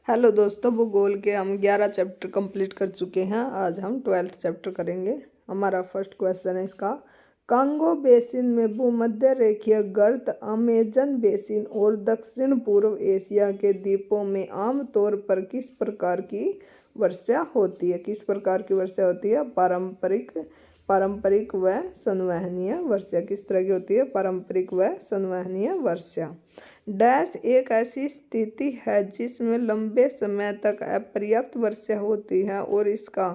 Hello दोस्तों, भूगोल के हम 11 चैप्टर कंप्लीट कर चुके हैं। आज हम 12th चैप्टर करेंगे। हमारा फर्स्ट क्वेश्चन है इसका, कांगो बेसिन में भूमध्य रेखीय गर्त अमेजन बेसिन और दक्षिण पूर्व एशिया के द्वीपों में आमतौर पर किस प्रकार की वर्षा होती है। किस प्रकार की वर्षा होती है? पारंपरिक व संवहनीय वर्षा। किस तरह की होती है? पारंपरिक व संवहनीय वर्षा। डैश एक ऐसी स्थिति है जिसमें लंबे समय तक अपर्याप्त वर्षा होती है और इसका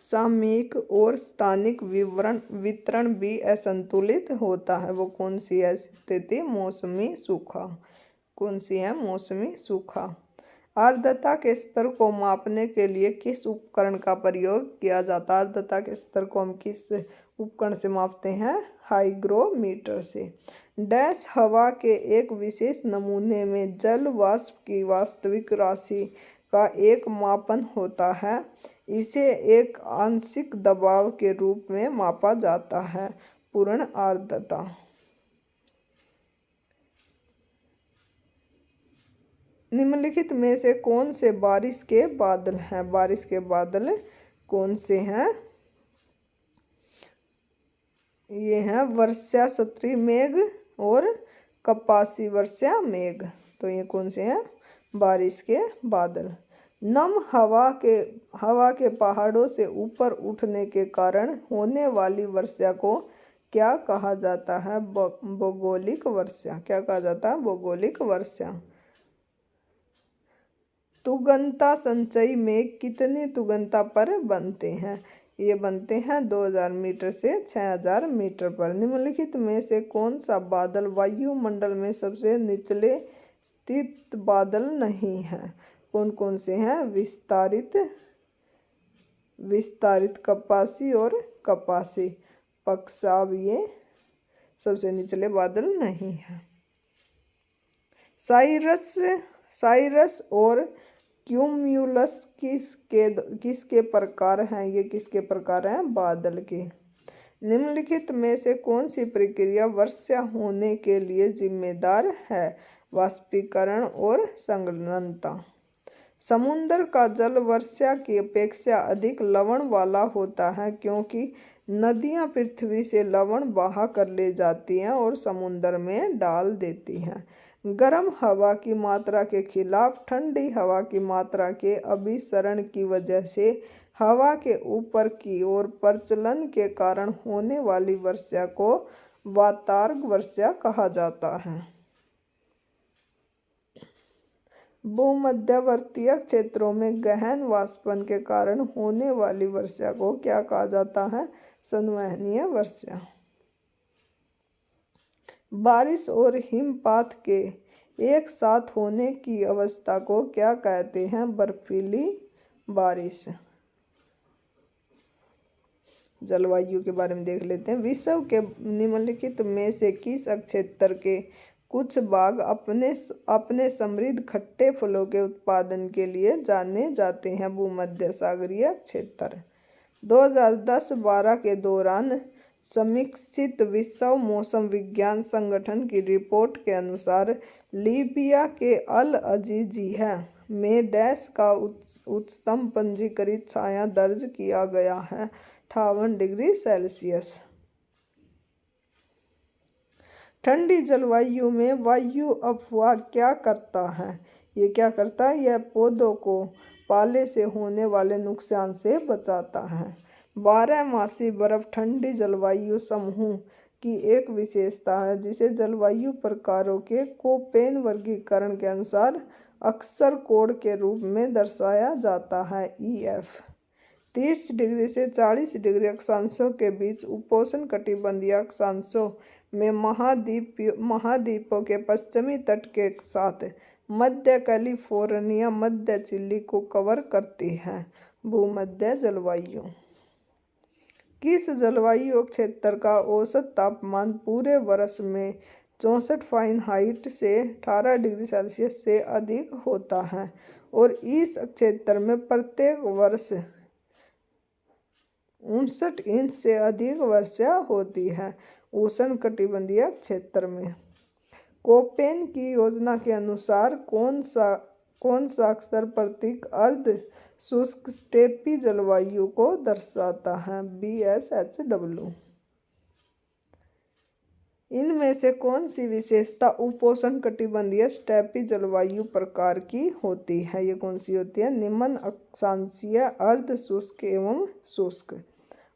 सामयिक और स्थानिक वितरण भी असंतुलित होता है। वो कौन सी ऐसी स्थिति? मौसमी सूखा। कौन सी है? मौसमी सूखा। आर्द्रता के स्तर को मापने के लिए किस उपकरण का प्रयोग किया जाता है? आर्द्रता के स्तर को हम किस उपकरण से मापते हैं? हाइग्रोमीटर से। डैश हवा के एक विशेष नमूने में जल वाष्प की वास्तविक राशि का एक मापन होता है। इसे एक आंशिक दबाव के रूप में मापा जाता है। पूर्ण आर्द्रता। निम्नलिखित में से कौन से बारिश के बादल हैं? बारिश के बादल कौन से हैं? ये हैं वर्षा स्तरीय मेघ और कपासी वर्षा मेघ। तो ये कौन से हैं? बारिश के बादल। नम हवा के पहाड़ों से ऊपर उठने के कारण होने वाली वर्षा को क्या कहा जाता है? भौगोलिक वर्षा। क्या कहा जाता है? भौगोलिक वर्षा। तुगनता संचयी मेघ कितनी तुगनता पर बनते हैं? ये बनते हैं 2000 मीटर से 6000 मीटर पर। निम्नलिखित में से कौन सा बादल वायुमंडल में सबसे निचले स्थित बादल नहीं है? कौन कौन से हैं? विस्तारित कपासी और कपासी पक्षाव, ये सबसे निचले बादल नहीं है। साइरस और क्यूम्यूलस किसके प्रकार हैं? ये किसके प्रकार हैं? बादल के। निम्नलिखित में से कौन सी प्रक्रिया वर्षा होने के लिए जिम्मेदार है? वाष्पीकरण और संघननता। समुद्र का जल वर्षा की अपेक्षा अधिक लवण वाला होता है क्योंकि नदियां पृथ्वी से लवण बहा कर ले जाती हैं और समुद्र में डाल देती हैं। गर्म हवा की मात्रा के खिलाफ ठंडी हवा की मात्रा के अभिसरण की वजह से हवा के ऊपर की ओर प्रचलन के कारण होने वाली वर्षा को वातार्क वर्षा कहा जाता है। भूमध्यवर्तीय क्षेत्रों में गहन वाष्पन के कारण होने वाली वर्षा को क्या कहा जाता है? संवहनीय वर्षा। बारिश और हिमपात के एक साथ होने की अवस्था को क्या कहते हैं? बर्फीली बारिश। जलवायु के बारे में देख लेते हैं। विश्व के निम्नलिखित में से किस क्षेत्र के कुछ भाग अपने समृद्ध खट्टे फलों के उत्पादन के लिए जाने जाते हैं? भूमध्य सागरीय क्षेत्र। 2010-12 के दौरान समीक्षित विश्व मौसम विज्ञान संगठन की रिपोर्ट के अनुसार लीबिया के अल अजीजिया में डैश का उच्चतम पंजीकृत छाया दर्ज किया गया है 58 डिग्री सेल्सियस। ठंडी जलवायु में वायु अफवाह क्या करता है? ये क्या करता है? यह पौधों को पाले से होने वाले नुकसान से बचाता है। 12मासी बर्फ ठंडी जलवायु समूह की एक विशेषता है जिसे जलवायु प्रकारों के कोपेन वर्गीकरण के अनुसार अक्सर कोड के रूप में दर्शाया जाता है EF। 30 डिग्री से 40 डिग्री अक्षांशों के बीच उपोष्ण कटिबंधीय अक्षांशों में महाद्वीपों के पश्चिमी तट के साथ मध्य कैलिफोर्निया मध्य चिली को कवर करती है। भूमध्य जलवायु। किस जलवायु क्षेत्र का औसत तापमान पूरे वर्ष में 64 फ़ारेनहाइट से 18 डिग्री सेल्सियस से अधिक होता है और इस क्षेत्र में प्रत्येक वर्ष 59 इंच से अधिक वर्षा होती है? उष्णकटिबंधीय क्षेत्र में। कोपेन की योजना के अनुसार कौन सा कौन सा अक्षर प्रतीक अर्ध शुष्क स्टेपी जलवायु को दर्शाता है? BSHW। इनमें से कौन सी विशेषता उपोष्णकटिबंधीय स्टेपी जलवायु प्रकार की होती है? ये कौन सी होती है? निम्न अक्षांशीय, अर्ध शुष्क एवं शुष्क।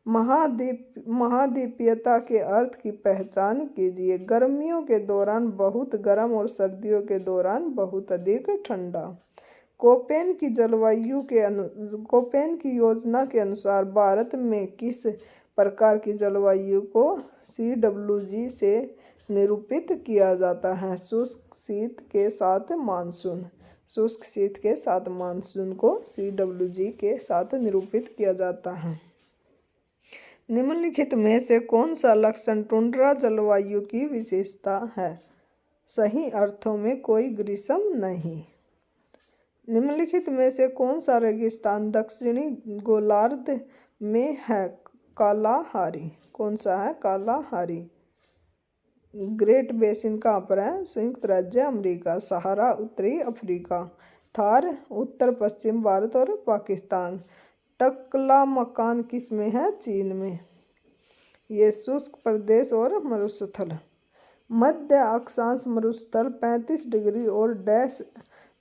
महाद्वीपीयता के अर्थ की पहचान कीजिए। गर्मियों के दौरान बहुत गर्म और सर्दियों के दौरान बहुत अधिक ठंडा। कोपेन की योजना के अनुसार भारत में किस प्रकार की जलवायु को CWG से निरूपित किया जाता है? शुष्क शीत के साथ मानसून। शुष्क शीत के साथ मानसून को CWG के साथ निरूपित किया जाता है। निम्नलिखित में से कौन सा लक्षण टुंड्रा जलवायु की विशेषता है? सही अर्थों में कोई ग्रीष्म नहीं। निम्नलिखित में से कौन सा रेगिस्तान दक्षिणी गोलार्ध में है? कालाहारी। कौन सा है? कालाहारी। ग्रेट बेसिन कहाँ पर है? संयुक्त राज्य अमेरिका। सहारा उत्तरी अफ्रीका। थार उत्तर पश्चिम भारत और पाकिस्तान। टकलामकान किस में है? चीन में। ये शुष्क प्रदेश और मरुस्थल। मध्य अक्षांश मरुस्थल 35 डिग्री और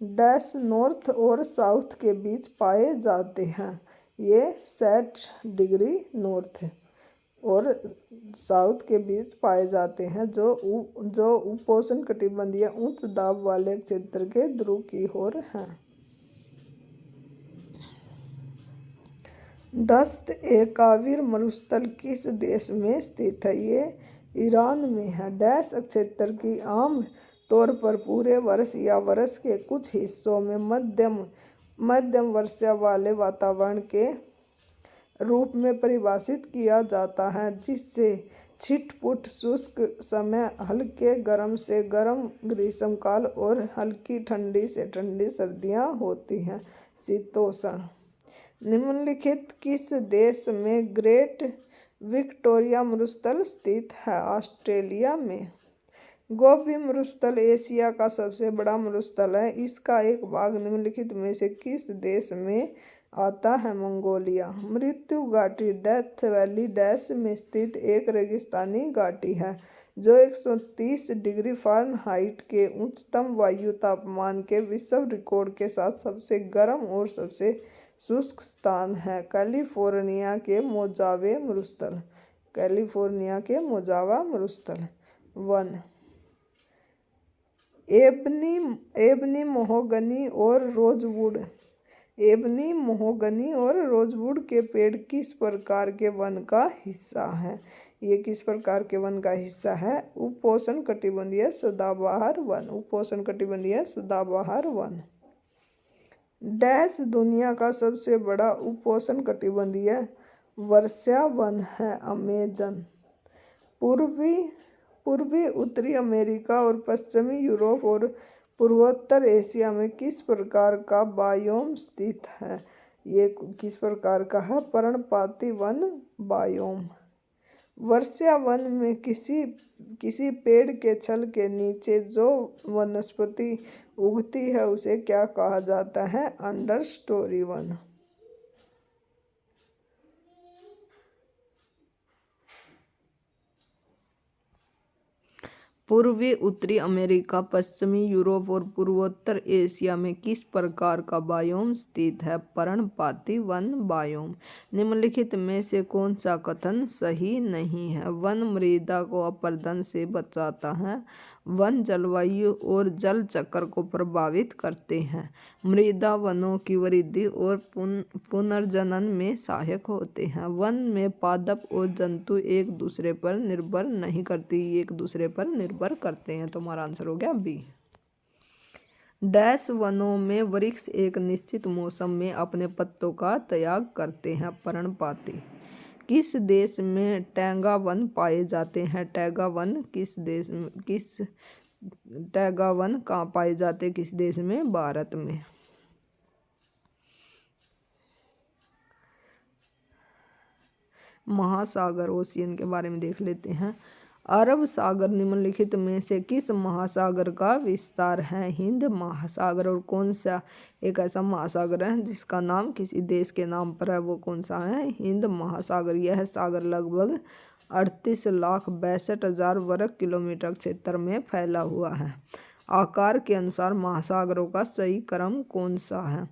डैश नॉर्थ और साउथ के बीच पाए जाते हैं। ये 60 डिग्री नॉर्थ और साउथ के बीच पाए जाते हैं, जो उपोष्णकटिबंधीय उच्च दाब वाले क्षेत्र के ध्रुव की ओर हैं। दस्त ए काविर मरुस्थल किस देश में स्थित है? ये ईरान में है। डैश क्षेत्र की आम तौर पर पूरे वर्ष या वर्ष के कुछ हिस्सों में मध्यम वर्षा वाले वातावरण के रूप में परिभाषित किया जाता है, जिससे छिटपुट शुष्क समय, हल्के गर्म से गर्म ग्रीष्मकाल और हल्की ठंडी से ठंडी सर्दियां होती हैं। शीतोष्ण। निम्नलिखित किस देश में ग्रेट विक्टोरिया मरुस्थल स्थित है? ऑस्ट्रेलिया में। गोबी मरुस्थल एशिया का सबसे बड़ा मरुस्थल है। इसका एक भाग निम्नलिखित में से किस देश में आता है? मंगोलिया। मृत्यु घाटी डेथ वैली डैश में स्थित एक रेगिस्तानी घाटी है, जो 130 डिग्री फ़ारेनहाइट के उच्चतम वायु तापमान के विश्व रिकॉर्ड के साथ सबसे गर्म और सबसे शुष्क स्थान है। कैलिफोर्निया के मोजावे मरुस्थल। कैलिफोर्निया के मोजावा मरुस्थल। वन। एबनी मोहोगनी और रोजवुड। एबनी मोहोगनी और रोजवुड के पेड़ किस प्रकार के वन का हिस्सा है? ये किस प्रकार के वन का हिस्सा है? उपोष्णकटिबंधीय सदाबहार वन। उपोष्णकटिबंधीय सदाबहार वन। डैश दुनिया का सबसे बड़ा उपोष्णकटिबंधीय वर्षा वन है? अमेजन। पूर्वी उत्तरी अमेरिका और पश्चिमी यूरोप और पूर्वोत्तर एशिया में किस प्रकार का बायोम स्थित है? ये किस प्रकार का है? पर्णपाती वन बायोम। वर्षा वन में किसी पेड़ के छल के नीचे जो वनस्पति उगती है उसे क्या कहा जाता है? अंडरस्टोरी वन। पूर्वी उत्तरी अमेरिका, पश्चिमी यूरोप और पूर्वोत्तर एशिया में किस प्रकार का बायोम स्थित है? पर्णपाती वन बायोम। निम्नलिखित में से कौन सा कथन सही नहीं है? वन मृदा को अपरदन से बचाता है। वन जलवायु और जल चक्र को प्रभावित करते हैं। मृदा वनों की वृद्धि और पुनर्जनन में सहायक होते हैं। वन में पादप और जंतु एक दूसरे पर निर्भर नहीं करती, एक दूसरे पर निर्भर करते हैं। तो हमारा आंसर हो गया बी। डैश वनों में वृक्ष एक निश्चित मौसम में अपने पत्तों का त्याग करते हैं। पर्णपाती। किस देश में टैंगा वन पाए जाते हैं? टैंगा वन टैंगा वन कहाँ पाए जाते हैं? किस देश में? भारत में। महासागर ओशियन के बारे में देख लेते हैं। अरब सागर निम्नलिखित में से किस महासागर का विस्तार है? हिंद महासागर। और कौन सा एक ऐसा महासागर है जिसका नाम किसी देश के नाम पर है, वो कौन सा है? हिंद महासागर। यह सागर लगभग 38,62,000 वर्ग किलोमीटर क्षेत्र में फैला हुआ है। आकार के अनुसार महासागरों का सही क्रम कौन सा है?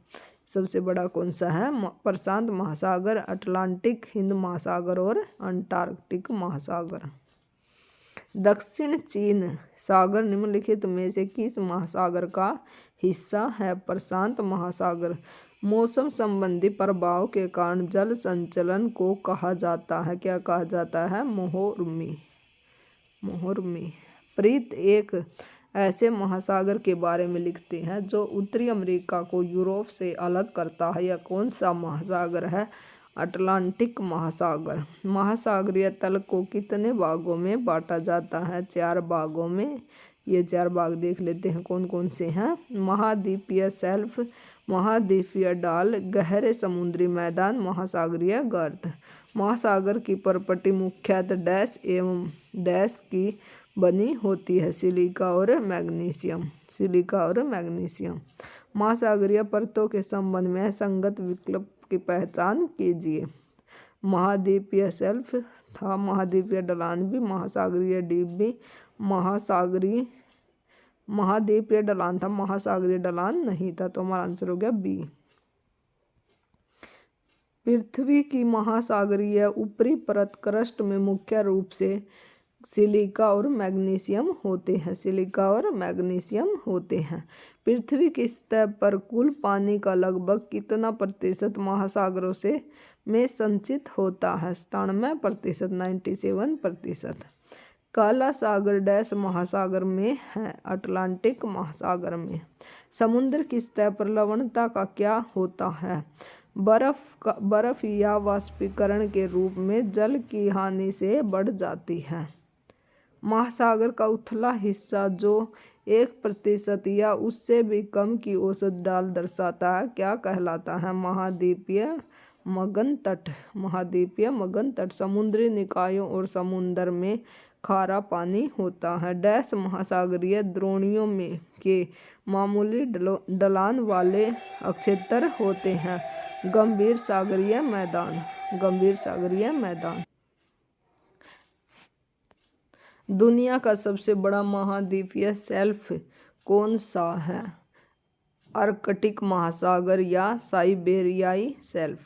सबसे बड़ा कौन सा है? प्रशांत महासागर, अटलांटिक, हिंद महासागर और अंटार्कटिक महासागर। दक्षिण चीन सागर निम्नलिखित में से किस महासागर का हिस्सा है? प्रशांत महासागर। मौसम संबंधी प्रभाव के कारण जल संचलन को कहा जाता है, क्या कहा जाता है? मोहर्मी। प्रीत एक ऐसे महासागर के बारे में लिखते हैं जो उत्तरी अमेरिका को यूरोप से अलग करता है। यह कौन सा महासागर है? अटलांटिक महासागर। महासागरीय तल को कितने भागों में बांटा जाता है? 4 भागों में। ये 4 भाग देख लेते हैं कौन कौन से हैं। महाद्वीपीय शेल्फ, महाद्वीपीय ढाल, गहरे समुद्री मैदान, महासागरीय गर्त। महासागर की परपटी मुख्यतः डैश एवं डैश की बनी होती है, सिलिका और मैग्नीशियम। महासागरीय परतों के संबंध में संगत विकल्प की पहचान कीजिए। महाद्वीपीय शेल्फ था, महाद्वीपीय ढलान भी, महासागरीय डीप भी, महाद्वीपीय ढलान था, महासागरीय ढलान नहीं था। तो हमारा आंसर हो गया बी। पृथ्वी की महासागरीय ऊपरी परत क्रस्ट में मुख्य रूप से सिलिका और मैग्नीशियम होते हैं। पृथ्वी की सतह पर कुल पानी का लगभग कितना प्रतिशत महासागरों में संचित होता है? 97%, 97%। काला सागर डैश महासागर में है? अटलांटिक महासागर में। समुद्र की सतह पर लवणता का क्या होता है? बर्फ या वाष्पीकरण के रूप में जल की हानि से बढ़ जाती है। महासागर का उथला हिस्सा जो 1% या उससे भी कम की औसत ढाल दर्शाता है, क्या कहलाता है? महाद्वीपीय मगन तट। समुद्री निकायों और समुद्र में खारा पानी होता है। डैश महासागरीय द्रोणियों में के मामूली ढलान वाले अक्षेत्र होते हैं। गंभीर सागरीय मैदान। दुनिया का सबसे बड़ा महाद्वीपीय शेल्फ कौन सा है? आर्कटिक महासागर या साइबेरियाई शेल्फ।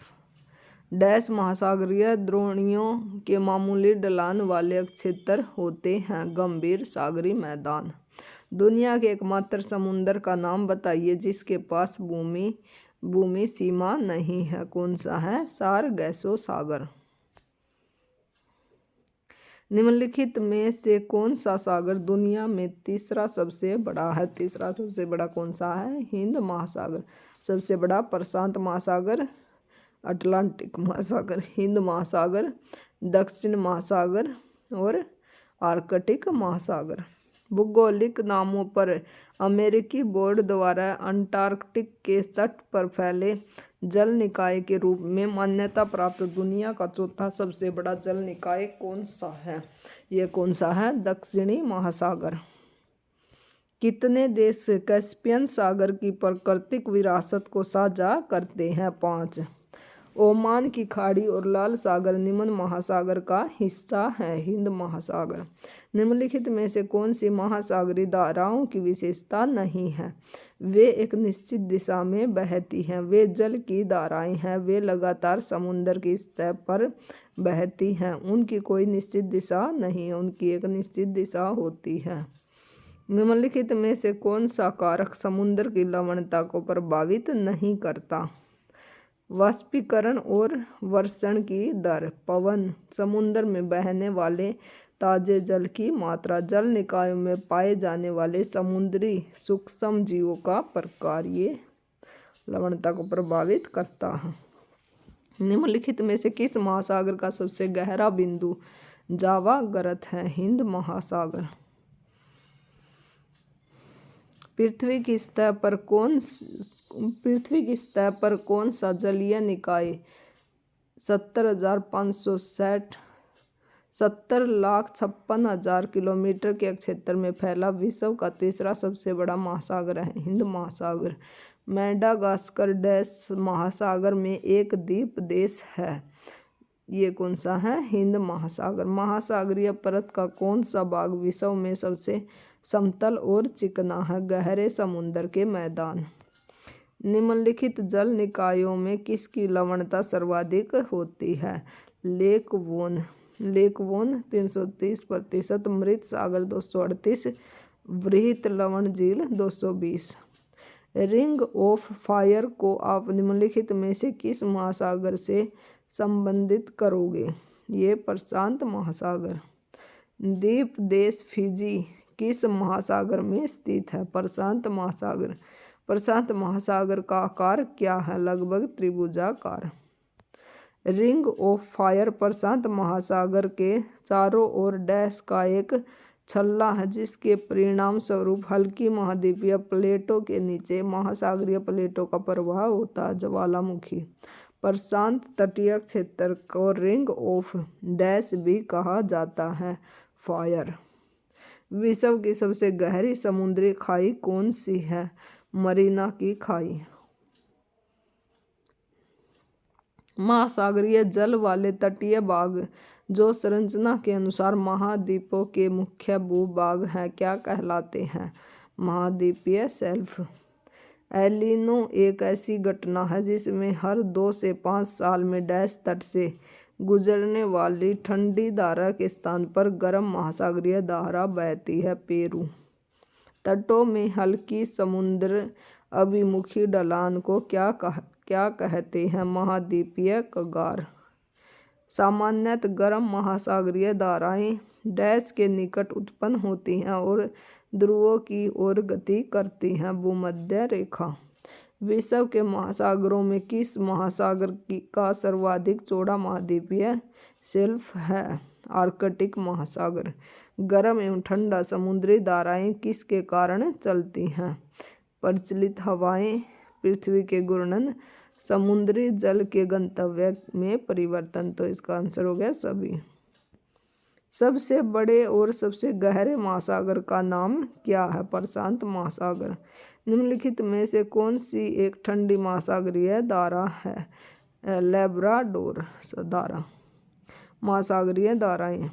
डैश महासागरीय द्रोणियों के मामूली ढलान वाले क्षेत्र होते हैं। गंभीर सागरीय मैदान। दुनिया के एकमात्र समुद्र का नाम बताइए जिसके पास भूमि सीमा नहीं है, कौन सा है? सारगैसो सागर। निम्नलिखित में से कौन सा सागर दुनिया में तीसरा सबसे बड़ा है? तीसरा सबसे बड़ा कौन सा है? हिंद महासागर। सबसे बड़ा प्रशांत महासागर, अटलांटिक महासागर, हिंद महासागर, दक्षिण महासागर और आर्कटिक महासागर। भौगोलिक नामों पर अमेरिकी बोर्ड द्वारा अंटार्कटिक के तट पर फैले जल निकाय के रूप में मान्यता प्राप्त दुनिया का चौथा सबसे बड़ा जल निकाय कौन सा है? यह कौन सा है? दक्षिणी महासागर। कितने देश कैस्पियन सागर की प्राकृतिक विरासत को साझा करते हैं? 5। ओमान की खाड़ी और लाल सागर निम्न महासागर का हिस्सा है। हिंद महासागर। निम्नलिखित में से कौन सी महासागरीय धाराओं की विशेषता नहीं है? वे एक निश्चित दिशा में बहती हैं। वे जल की धाराएं हैं। वे लगातार समुद्र की सतह पर बहती हैं। उनकी कोई निश्चित दिशा नहीं है, उनकी एक निश्चित दिशा होती है। निम्नलिखित में से कौन सा कारक समुद्र की लवणता को प्रभावित नहीं करता? वाष्पीकरण और वर्षण की दर, पवन, समुद्र में बहने वाले ताजे जल की मात्रा, जल निकायों में पाए जाने वाले समुद्री सूक्ष्म जीवों का प्रकार, ये लवणता को प्रभावित करता है। निम्नलिखित में से किस महासागर का सबसे गहरा बिंदु जावा गर्त है? हिंद महासागर। पृथ्वी की सतह पर कौन सा जलीय निकाय 70,560 70,56,000 किलोमीटर के क्षेत्र में फैला विश्व का तीसरा सबसे बड़ा महासागर है हिंद महासागर। मेडागास्कर डैश महासागर में एक द्वीप देश है। ये कौन सा है? हिंद महासागर। महासागरीय परत का कौन सा भाग विश्व में सबसे समतल और चिकना है? गहरे समुद्र के मैदान। निम्नलिखित जल निकायों में किसकी लवणता सर्वाधिक होती है? लेक वोन 330%, मृत सागर 238, वृहत लवण झील 220। रिंग ऑफ फायर को आप निम्नलिखित में से किस महासागर से संबंधित करोगे? ये प्रशांत महासागर। द्वीप देश फिजी किस महासागर में स्थित है? प्रशांत महासागर। प्रशांत महासागर का आकार क्या है? लगभग त्रिभुजाकार। रिंग ऑफ फायर प्रशांत महासागर के चारों ओर डैश का एक छल्ला है जिसके परिणाम स्वरूप हल्की महाद्वीपीय प्लेटों के नीचे महासागरीय प्लेटों का प्रवाह होता है। ज्वालामुखी। प्रशांत तटीय क्षेत्र को रिंग ऑफ डैश भी कहा जाता है। फायर। विश्व की सबसे गहरी समुद्री खाई कौन सी है? मरीना की खाई। महासागरीय जल वाले तटीय भाग जो संरचना के अनुसार महाद्वीपों के मुख्य भूभाग हैं क्या कहलाते हैं? महाद्वीपीय शेल्फ। एलिनो एक ऐसी घटना है जिसमें हर 2 से 5 साल में डैश तट से गुजरने वाली ठंडी धारा के स्थान पर गर्म महासागरीय धारा बहती है। पेरू। तटों में हल्की समुद्र अभिमुखी ढलान को क्या कहते हैं? महाद्वीपीय कगार। सामान्यतः गर्म महासागरीय धाराएं डैश के निकट उत्पन्न होती हैं और ध्रुवों की ओर गति करती हैं। भूमध्य रेखा। विश्व के महासागरों में किस महासागर का सर्वाधिक चौड़ा महाद्वीपीय शेल्फ है? आर्कटिक महासागर। गर्म एवं ठंडा समुद्री धाराएं किसके कारण चलती हैं? प्रचलित हवाएं, पृथ्वी के घूर्णन, समुद्री जल के गंतव्य में परिवर्तन। तो इसका आंसर हो गया सभी। सबसे बड़े और सबसे गहरे महासागर का नाम क्या है? प्रशांत महासागर। निम्नलिखित में से कौन सी एक ठंडी महासागरीय धारा है? लैब्राडोर धारा। महासागरीय धाराएं।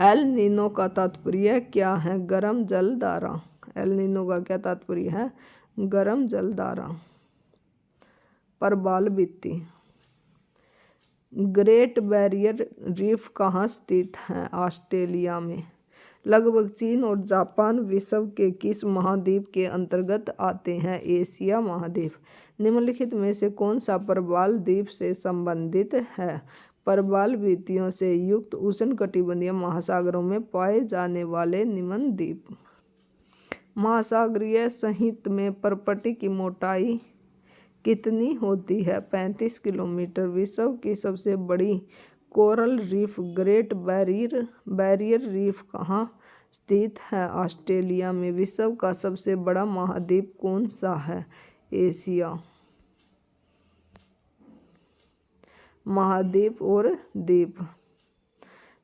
एल नीनो का तात्पर्य क्या है? गर्म जल धारा। एल नीनो का क्या तात्पर्य है? गर्म जल धारा। प्रबाल भित्ति। ग्रेट बैरियर रीफ कहाँ स्थित है? ऑस्ट्रेलिया में। लगभग चीन और जापान विश्व के किस महाद्वीप के अंतर्गत आते हैं? एशिया महाद्वीप। निम्नलिखित में से कौन सा प्रबाल द्वीप से संबंधित है? प्रबाल भित्तियों से युक्त उष्णकटिबंधीय महासागरों में पाए जाने वाले निम्न द्वीप। महासागरीय सहित में परपटी की मोटाई कितनी होती है? 35 किलोमीटर। विश्व की सबसे बड़ी coral reef great barrier reef कहाँ स्थित है? ऑस्ट्रेलिया में। विश्व का सबसे बड़ा महाद्वीप कौन सा है? एशिया। महाद्वीप और द्वीप।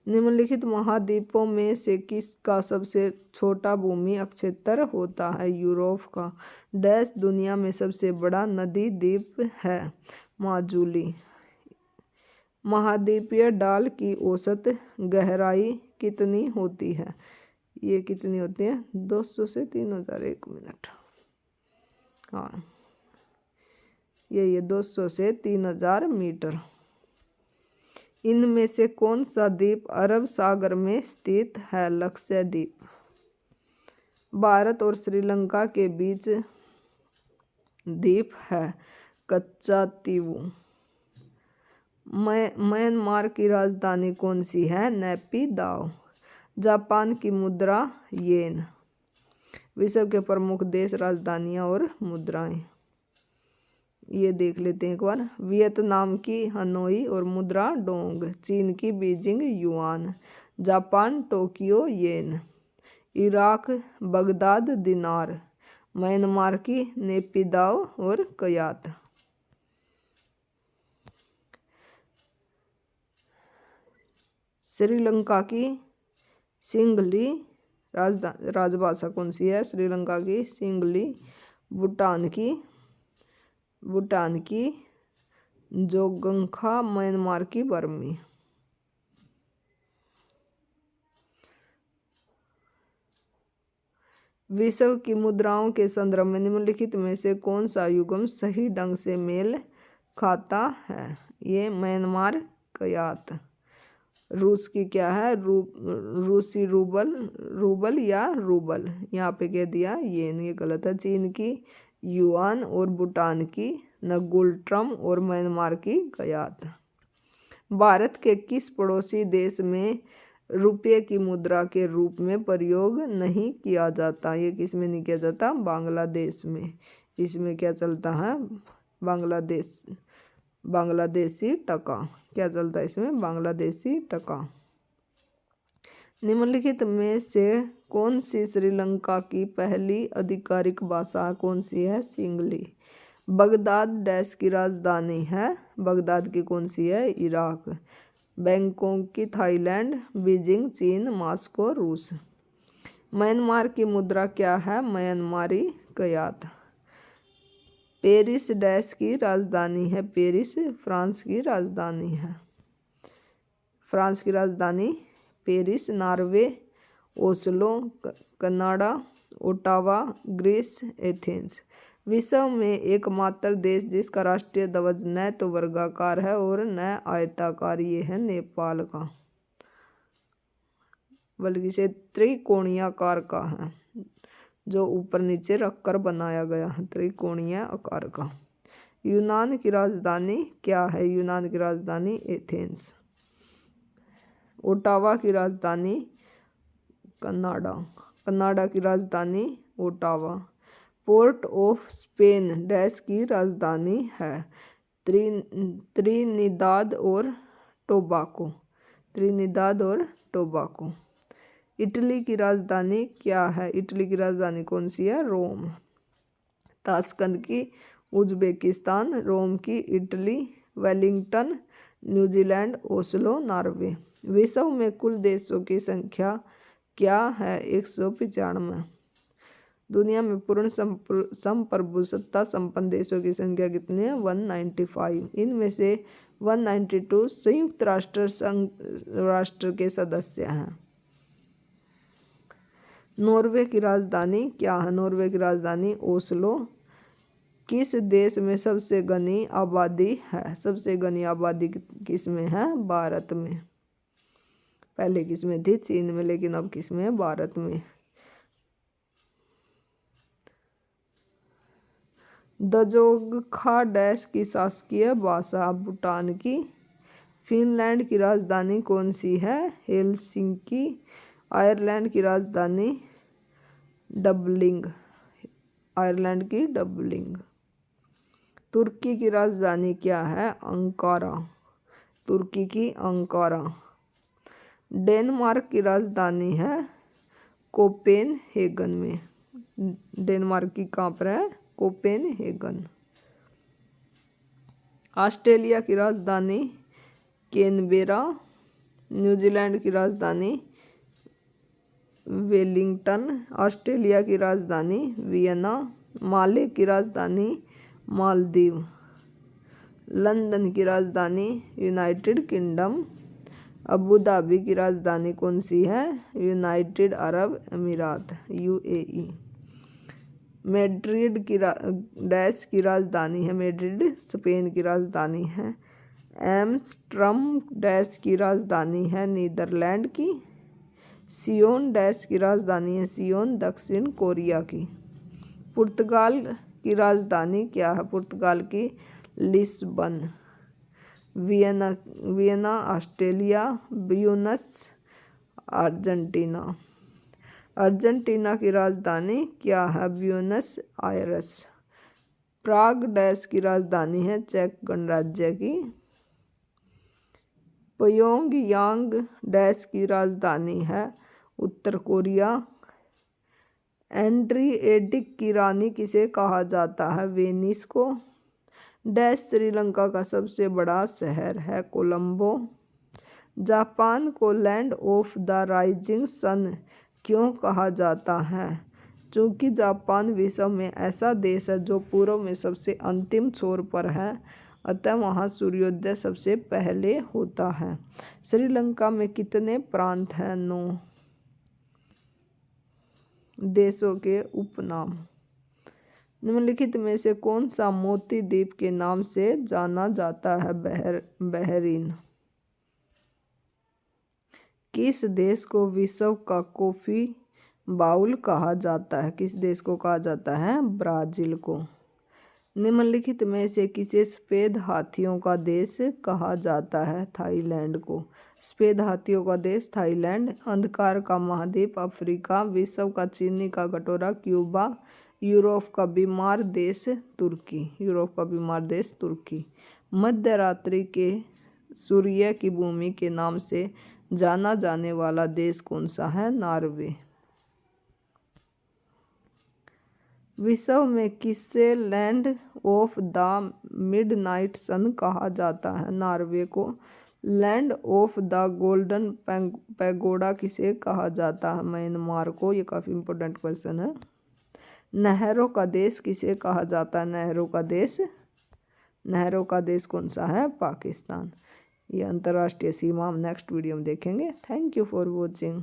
निम्नलिखित महाद्वीपों में से किसका सबसे छोटा भूमि क्षेत्र होता है? यूरोप का। डैश दुनिया में सबसे बड़ा नदी द्वीप है? माजुली। महाद्वीपीय ढाल की औसत गहराई कितनी होती है? ये कितनी होती है? 200 से 3000। 1 मिनट। हाँ, ये 200 से 3000 मीटर। इनमें से कौन सा द्वीप अरब सागर में स्थित है? लक्षद्वीप। भारत और श्रीलंका के बीच द्वीप है कच्चातीवू। म्यांमार की राजधानी कौन सी है? नैपीदाव। जापान की मुद्रा येन। विश्व के प्रमुख देश, राजधानियाँ और मुद्राएं ये देख लेते हैं एक बार। वियतनाम की हनोई और मुद्रा डोंग। चीन की बीजिंग युआन। जापान टोक्यो येन। इराक बगदाद दिनार। म्यांमार की नेपिदाव और कयात। श्रीलंका की सिंगली राजभाषा कौन सी है? श्रीलंका की सिंगली। भूटान की जोगंखा। म्यांमार की बर्मी। विश्व की मुद्राओं के संदर्भ में निम्नलिखित में से कौन सा युग्म सही ढंग से मेल खाता है? ये म्यांमार क्यात। रूस की क्या है? रूसी रूबल या रूबल। यहाँ पे कह दिया ये गलत है। चीन की युआन और भूटान की नगुल्ट्रम और म्यांमार की क्यात। भारत के किस पड़ोसी देश में रुपये की मुद्रा के रूप में प्रयोग नहीं किया जाता? ये किस में नहीं किया जाता? बांग्लादेश में। इसमें क्या चलता है? बांग्लादेशी टका। क्या चलता है इसमें? बांग्लादेशी टका। निम्नलिखित में से कौन सी श्रीलंका की पहली आधिकारिक भाषा कौन सी है? सिंगली। बगदाद देश की राजधानी है। बगदाद की कौन सी है? इराक। बैंकॉक की थाईलैंड। बीजिंग चीन। मॉस्को रूस। म्यांमार की मुद्रा क्या है? म्यांमारी क्यात। पेरिस देश की राजधानी है। पेरिस फ्रांस की राजधानी है। फ्रांस की राजधानी Paris. Norway Oslo Canada. Ottawa Greece. Athens. विश्व में एकमात्र देश जिसका राष्ट्रीय ध्वज न तो वर्गाकार है और न आयताकार, ये है नेपाल का, बल्कि से त्रिकोणीयाकार का है, जो ऊपर नीचे रखकर बनाया गया है, त्रिकोणीय आकार का। यूनान की राजधानी क्या है? यूनान की राजधानी एथेंस। ओटावा की राजधानी कनाडा। कनाडा की राजधानी Ottawa. Port of Spain dash की राजधानी है। त्रिनिदाद और टोबाको। त्रिनिदाद और टोबाको। इटली की राजधानी क्या है? इटली की राजधानी कौन सी है? रोम। ताशकंद की उज्बेकिस्तान। रोम की Italy. Wellington New Zealand. Oslo Norway. विश्व में कुल देशों की संख्या क्या है? 195। दुनिया में पूर्ण संप्रभुसत्ता संपन्न देशों की संख्या कितनी है? 195। इनमें से 192 संयुक्त राष्ट्र के सदस्य हैं। नॉर्वे की राजधानी क्या है? नॉर्वे की राजधानी ओस्लो। किस देश में सबसे घनी आबादी है? सबसे घनी आबादी किस में है? भारत में। पहले किस में थी? चीन में, लेकिन अब किस में है? भारत में। दजोंगखा डैश की शासकीय भाषा? भूटान की। फिनलैंड की राजधानी कौन सी है? हेलसिंकी। आयरलैंड की राजधानी डबलिंग। आयरलैंड की डबलिंग। तुर्की की राजधानी क्या है? अंकारा। तुर्की की अंकारा। डेनमार्क की राजधानी है कोपेनहेगन में। डेनमार्क की कहाँ पर है? कोपेनहेगन। ऑस्ट्रेलिया की राजधानी कैनबेरा। न्यूजीलैंड की राजधानी वेलिंगटन। ऑस्ट्रेलिया की राजधानी वियना। माले की राजधानी मालदीव। लंदन की राजधानी यूनाइटेड किंगडम। अबू धाबी की राजधानी कौन सी है? यूनाइटेड अरब अमीरात, यूएई। मैड्रिड की डैश की राजधानी है? मैड्रिड स्पेन की राजधानी है। एम्स्टर्डम डैश की राजधानी है? नीदरलैंड की। सियोन डैश की राजधानी है? सियोन दक्षिण कोरिया की। पुर्तगाल की राजधानी क्या है? पुर्तगाल की Lisbon. Vienna Australia. Buenos Argentina. Argentina की राजधानी क्या है? Buenos Aires. प्राग डैश की राजधानी है? चेक गणराज्य की। प्योंगयांग डैश की राजधानी है? उत्तर कोरिया। एड्रियाटिक की रानी किसे कहा जाता है? वेनिस को। डैश श्रीलंका का सबसे बड़ा शहर है? कोलंबो। जापान को land of the rising sun क्यों कहा जाता है? क्योंकि जापान विश्व में ऐसा देश है जो पूर्व में सबसे अंतिम छोर पर है, अतः वहाँ सूर्योदय सबसे पहले होता है। श्रीलंका में कितने प्रांत हैं? 9। देशों के उपनाम। निम्नलिखित में से कौन सा मोती द्वीप के नाम से जाना जाता है? बहरीन। किस देश को विश्व का कॉफी बाउल कहा जाता है? किस देश को कहा जाता है? ब्राजील को। निम्नलिखित में से किसे सफेद हाथियों का देश कहा जाता है? थाईलैंड को। सफेद हाथियों का देश थाईलैंड। अंधकार का महाद्वीप अफ्रीका। विश्व का चीनी का कटोरा क्यूबा। यूरोप का बीमार देश तुर्की। यूरोप का बीमार देश तुर्की। मध्य रात्रि के सूर्य की भूमि के नाम से जाना जाने वाला देश कौन सा है? नॉर्वे। विश्व में किसे लैंड ऑफ द मिडनाइट सन कहा जाता है? नॉर्वे को। Land of the golden pagoda किसे कहा जाता है? म्यांमार को। ये काफ़ी इंपॉर्टेंट क्वेश्चन है। नहरों का देश किसे कहा जाता है? नहरों का देश। नहरों का देश कौन सा है? पाकिस्तान। ये अंतर्राष्ट्रीय सीमा हम नेक्स्ट वीडियो में देखेंगे। Thank you for watching.